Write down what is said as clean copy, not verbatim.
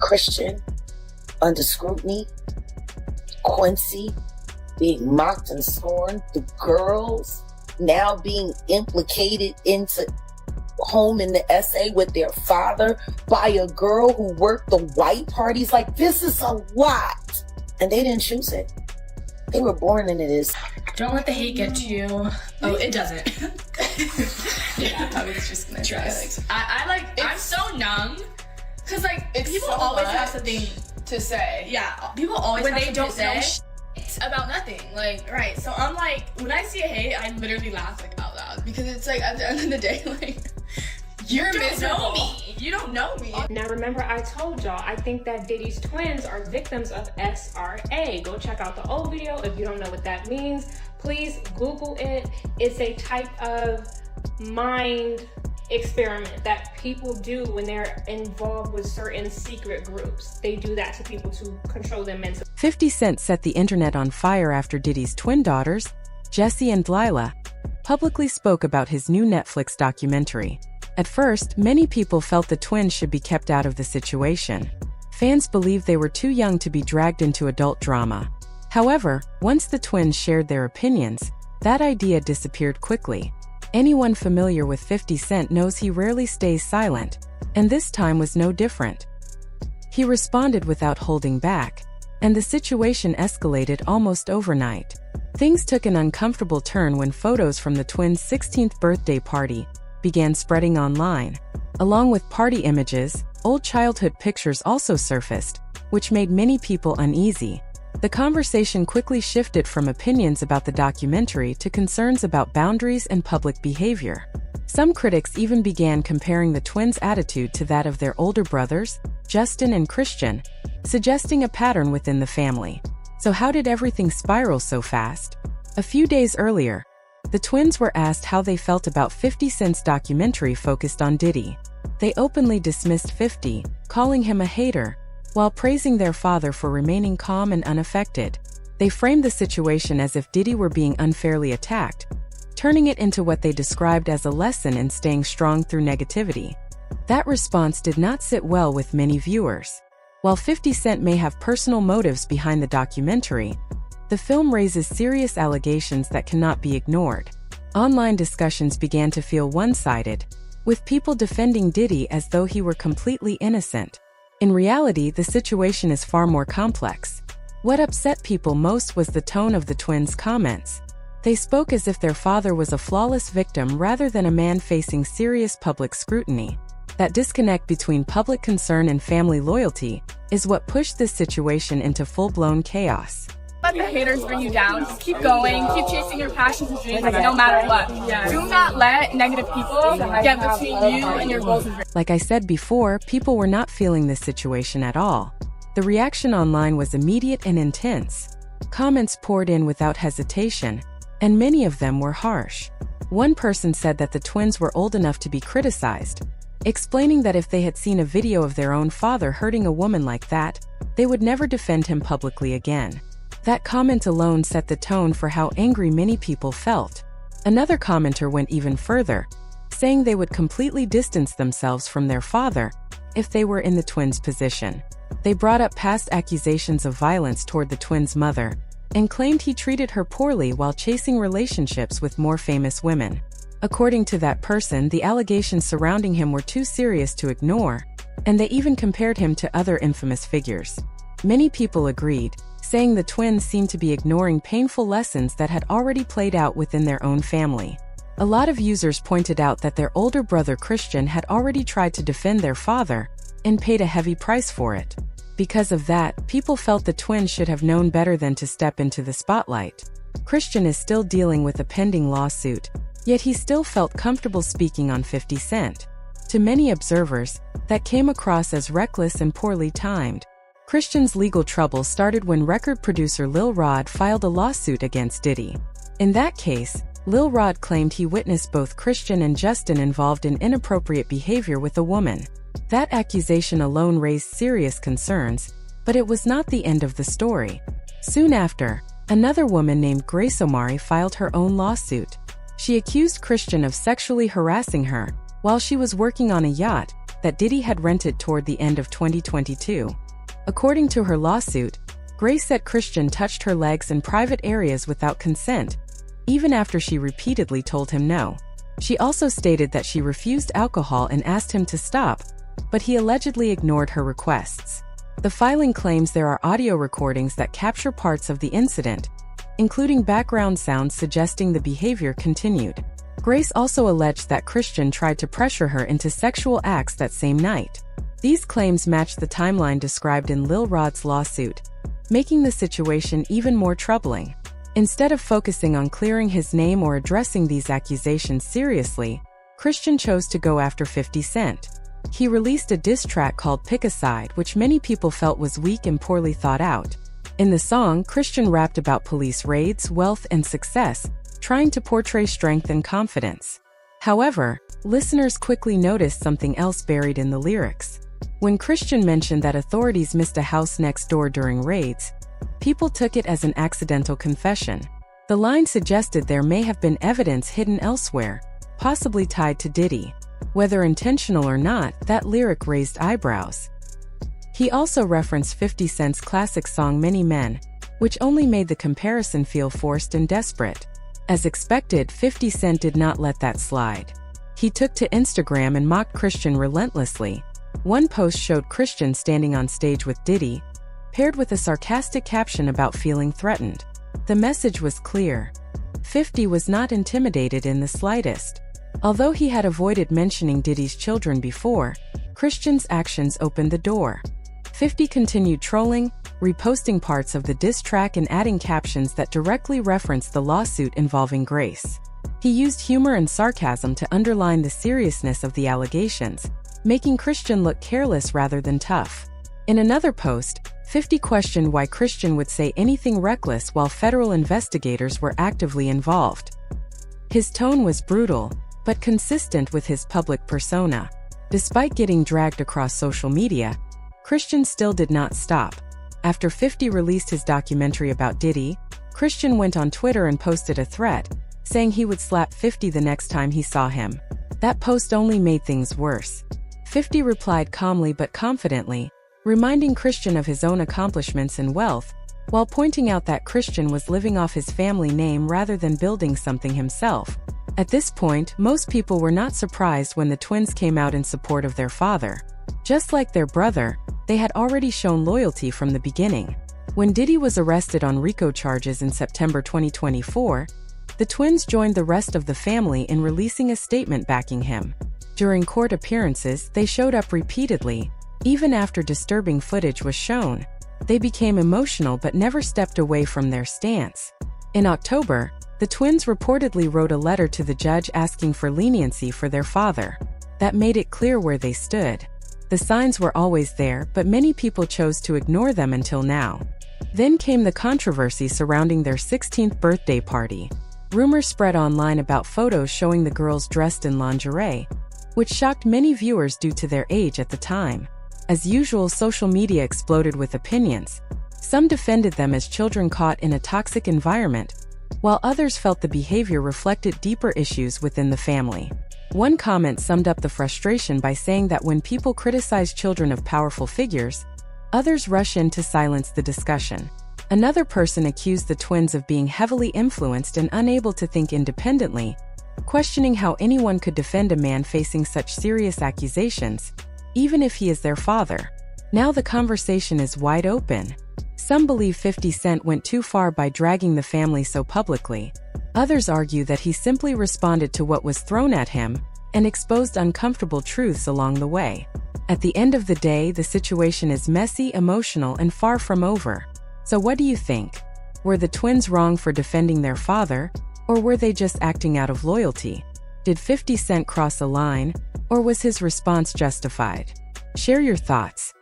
Christian under scrutiny, Quincy being mocked and scorned, the girls now being implicated into home in the essay with their father by a girl who worked the white parties. Like, this is a lot. And they didn't choose it. They were born into this. Don't let the hate get to you. Oh, it doesn't. Yeah, I was just gonna try. I'm so numb. Cause like, people so always have something to say. Yeah, people always when have they don't something know to say. It's about nothing. Like, right. So I'm like, when I see a hate, I literally laugh like out loud. Because it's like, at the end of the day, like, you don't know me. You don't know me. Now remember, I told y'all, I think that Diddy's twins are victims of SRA. Go check out the old video if you don't know what that means. Please Google it. It's a type of mind experiment that people do when they're involved with certain secret groups. They do that to people to control them mentally. 50 Cent set the internet on fire after Diddy's twin daughters, Jessie and Lila, publicly spoke about his new Netflix documentary. At first, many people felt the twins should be kept out of the situation. Fans believed they were too young to be dragged into adult drama. However, once the twins shared their opinions, that idea disappeared quickly. Anyone familiar with 50 Cent knows he rarely stays silent, and this time was no different. He responded without holding back, and the situation escalated almost overnight. Things took an uncomfortable turn when photos from the twins' 16th birthday party began spreading online. Along with party images, old childhood pictures also surfaced, which made many people uneasy. The conversation quickly shifted from opinions about the documentary to concerns about boundaries and public behavior. Some critics even began comparing the twins' attitude to that of their older brothers, Justin and Christian, suggesting a pattern within the family. So how did everything spiral so fast? A few days earlier, the twins were asked how they felt about 50 Cent's documentary focused on Diddy. They openly dismissed 50, calling him a hater, while praising their father for remaining calm and unaffected. They framed the situation as if Diddy were being unfairly attacked, turning it into what they described as a lesson in staying strong through negativity. That response did not sit well with many viewers. While 50 Cent may have personal motives behind the documentary, the film raises serious allegations that cannot be ignored. Online discussions began to feel one-sided, with people defending Diddy as though he were completely innocent. In reality, the situation is far more complex. What upset people most was the tone of the twins' comments. They spoke as if their father was a flawless victim rather than a man facing serious public scrutiny. That disconnect between public concern and family loyalty is what pushed this situation into full-blown chaos. Let the haters bring you down. Just keep going. Keep chasing your passions and dreams no matter what. Do not let negative people get between you and your goals and dreams. Like I said before, people were not feeling this situation at all. The reaction online was immediate and intense. Comments poured in without hesitation, and many of them were harsh. One person said that the twins were old enough to be criticized, explaining that if they had seen a video of their own father hurting a woman like that, they would never defend him publicly again. That comment alone set the tone for how angry many people felt. Another commenter went even further, saying they would completely distance themselves from their father if they were in the twins' position. They brought up past accusations of violence toward the twins' mother and claimed he treated her poorly while chasing relationships with more famous women. According to that person, the allegations surrounding him were too serious to ignore, and they even compared him to other infamous figures. Many people agreed, saying the twins seemed to be ignoring painful lessons that had already played out within their own family. A lot of users pointed out that their older brother Christian had already tried to defend their father and paid a heavy price for it. Because of that, people felt the twins should have known better than to step into the spotlight. Christian is still dealing with a pending lawsuit, yet he still felt comfortable speaking on 50 Cent. To many observers, that came across as reckless and poorly timed. Christian's legal trouble started when record producer Lil Rod filed a lawsuit against Diddy. In that case, Lil Rod claimed he witnessed both Christian and Justin involved in inappropriate behavior with a woman. That accusation alone raised serious concerns, but it was not the end of the story. Soon after, another woman named Grace Omari filed her own lawsuit. She accused Christian of sexually harassing her while she was working on a yacht that Diddy had rented toward the end of 2022. According to her lawsuit, Grace said Christian touched her legs in private areas without consent, even after she repeatedly told him no. She also stated that she refused alcohol and asked him to stop, but he allegedly ignored her requests. The filing claims there are audio recordings that capture parts of the incident, including background sounds suggesting the behavior continued. Grace also alleged that Christian tried to pressure her into sexual acts that same night. These claims match the timeline described in Lil Rod's lawsuit, making the situation even more troubling. Instead of focusing on clearing his name or addressing these accusations seriously, Christian chose to go after 50 Cent. He released a diss track called Pick a Side, which many people felt was weak and poorly thought out. In the song, Christian rapped about police raids, wealth, and success, trying to portray strength and confidence. However, listeners quickly noticed something else buried in the lyrics. When Christian mentioned that authorities missed a house next door during raids, people took it as an accidental confession. The line suggested there may have been evidence hidden elsewhere, possibly tied to Diddy. Whether intentional or not, that lyric raised eyebrows. He also referenced 50 Cent's classic song Many Men, which only made the comparison feel forced and desperate. As expected, 50 Cent did not let that slide. He took to Instagram and mocked Christian relentlessly. One post showed Christian standing on stage with Diddy, paired with a sarcastic caption about feeling threatened. The message was clear. 50 was not intimidated in the slightest. Although he had avoided mentioning Diddy's children before, Christian's actions opened the door. 50 continued trolling, reposting parts of the diss track and adding captions that directly referenced the lawsuit involving Grace. He used humor and sarcasm to underline the seriousness of the allegations, making Christian look careless rather than tough. In another post, 50 questioned why Christian would say anything reckless while federal investigators were actively involved. His tone was brutal, but consistent with his public persona. Despite getting dragged across social media, Christian still did not stop. After 50 released his documentary about Diddy, Christian went on Twitter and posted a threat, saying he would slap 50 the next time he saw him. That post only made things worse. 50 replied calmly but confidently, reminding Christian of his own accomplishments and wealth, while pointing out that Christian was living off his family name rather than building something himself. At this point, most people were not surprised when the twins came out in support of their father. Just like their brother, they had already shown loyalty from the beginning. When Diddy was arrested on RICO charges in September 2024, the twins joined the rest of the family in releasing a statement backing him. During court appearances, they showed up repeatedly, even after disturbing footage was shown. They became emotional but never stepped away from their stance. In October, the twins reportedly wrote a letter to the judge asking for leniency for their father. That made it clear where they stood. The signs were always there, but many people chose to ignore them until now. Then came the controversy surrounding their 16th birthday party. Rumors spread online about photos showing the girls dressed in lingerie, which shocked many viewers due to their age at the time. As usual, social media exploded with opinions. Some defended them as children caught in a toxic environment, while others felt the behavior reflected deeper issues within the family. One comment summed up the frustration by saying that when people criticize children of powerful figures, others rush in to silence the discussion. Another person accused the twins of being heavily influenced and unable to think independently, questioning how anyone could defend a man facing such serious accusations, even if he is their father. Now the conversation is wide open. Some believe 50 Cent went too far by dragging the family so publicly. Others argue that he simply responded to what was thrown at him and exposed uncomfortable truths along the way. At the end of the day, the situation is messy, emotional, and far from over. So what do you think? Were the twins wrong for defending their father, or were they just acting out of loyalty? Did 50 Cent cross a line, or was his response justified? Share your thoughts.